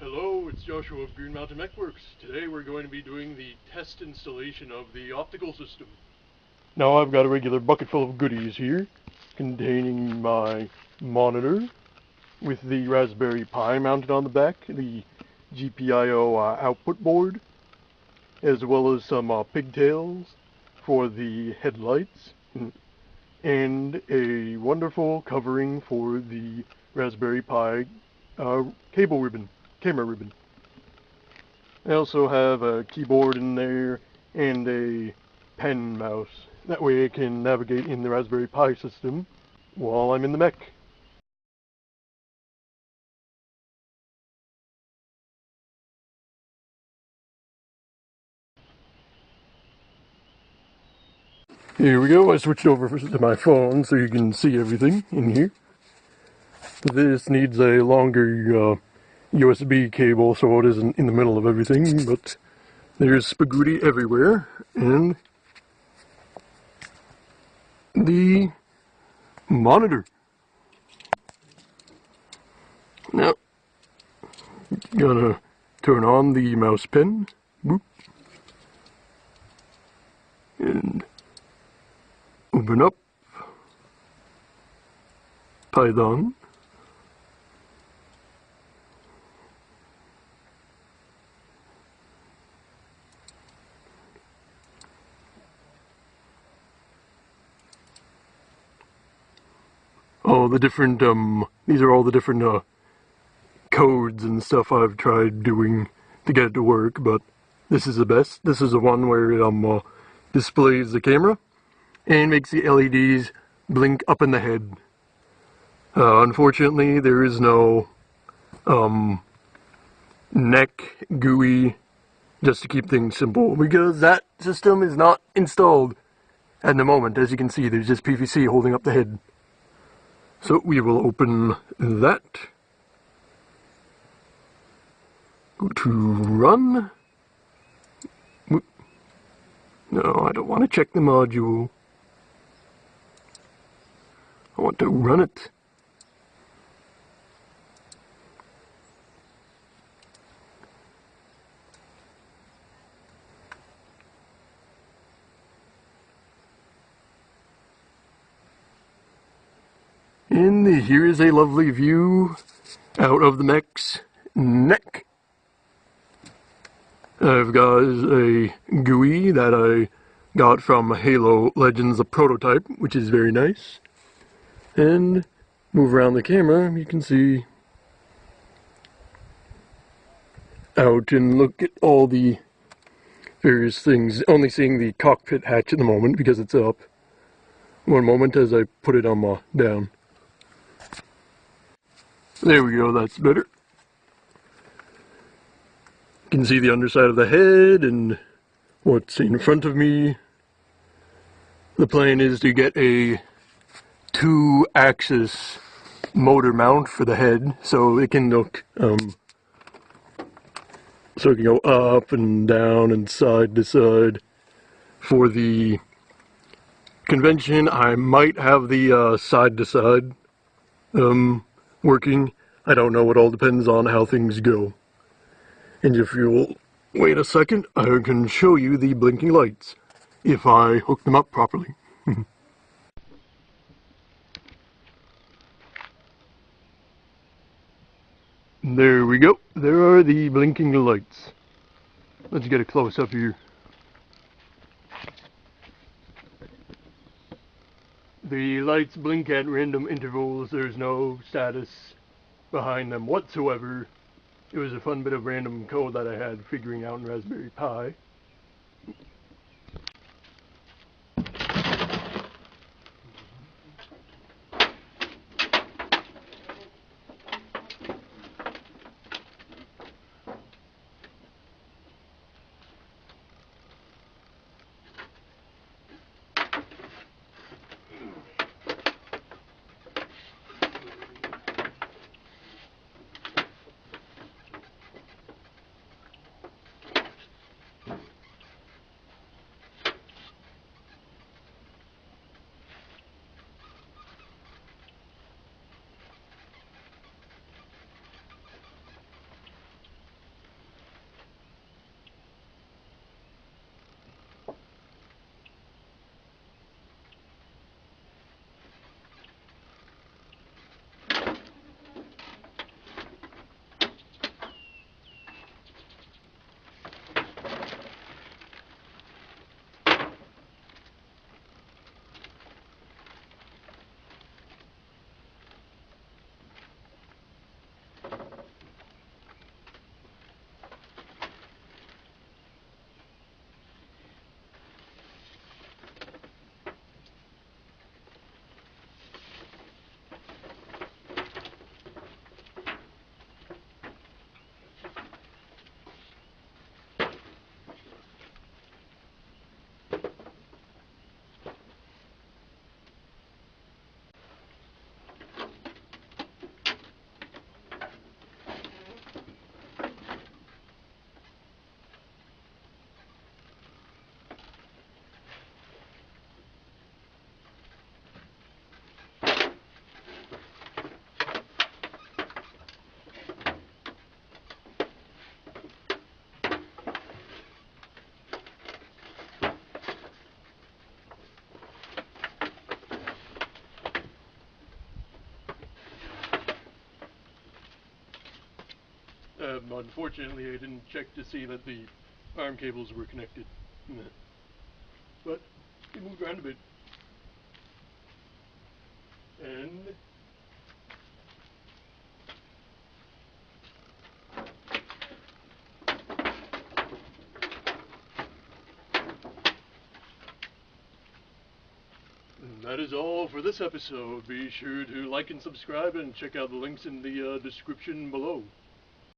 Hello, it's Joshua of Green Mountain Mechworks. Today we're going to be doing the test installation of the optical system. Now I've got a regular bucket full of goodies here, containing my monitor with the Raspberry Pi mounted on the back, the GPIO output board, as well as some pigtails for the headlights, and a wonderful covering for the Raspberry Pi camera ribbon. I also have a keyboard in there and a pen mouse. That way I can navigate in the Raspberry Pi system while I'm in the mech. Here we go, I switched over to my phone so you can see everything in here. This needs a longer USB cable so it isn't in the middle of everything, but there's spaghetti everywhere, and the monitor. Now, gotta turn on the mouse pen, boop, and open up Python. All the different, these are all the different, codes and stuff I've tried doing to get it to work, but this is the best. This is the one where it, displays the camera and makes the LEDs blink up in the head. Unfortunately, there is no, neck GUI just to keep things simple, because that system is not installed at the moment. As you can see, there's just PVC holding up the head. So we will open that. Go to run. No, I don't want to check the module. I want to run it. And here is a lovely view out of the mech's neck. I've got a GUI that I got from Halo Legends, a prototype, which is very nice. And move around the camera, you can see out and look at all the various things. Only seeing the cockpit hatch at the moment because it's up. One moment as I put it on down. There we go, that's better. You can see the underside of the head and what's in front of me. The plan is to get a 2-axis motor mount for the head so it can look, so it can go up and down and side to side. For the convention, I might have the side to side working. I don't know, it all depends on how things go. And if you'll wait a second, I can show you the blinking lights if I hook them up properly. There we go. There are the blinking lights. Let's get a close up here. The lights blink at random intervals. There's no status behind them whatsoever. It was a fun bit of random code that I had figuring out in Raspberry Pi. Unfortunately, I didn't check to see that the arm cables were connected. But it moved around a bit. And that is all for this episode. Be sure to like and subscribe and check out the links in the description below.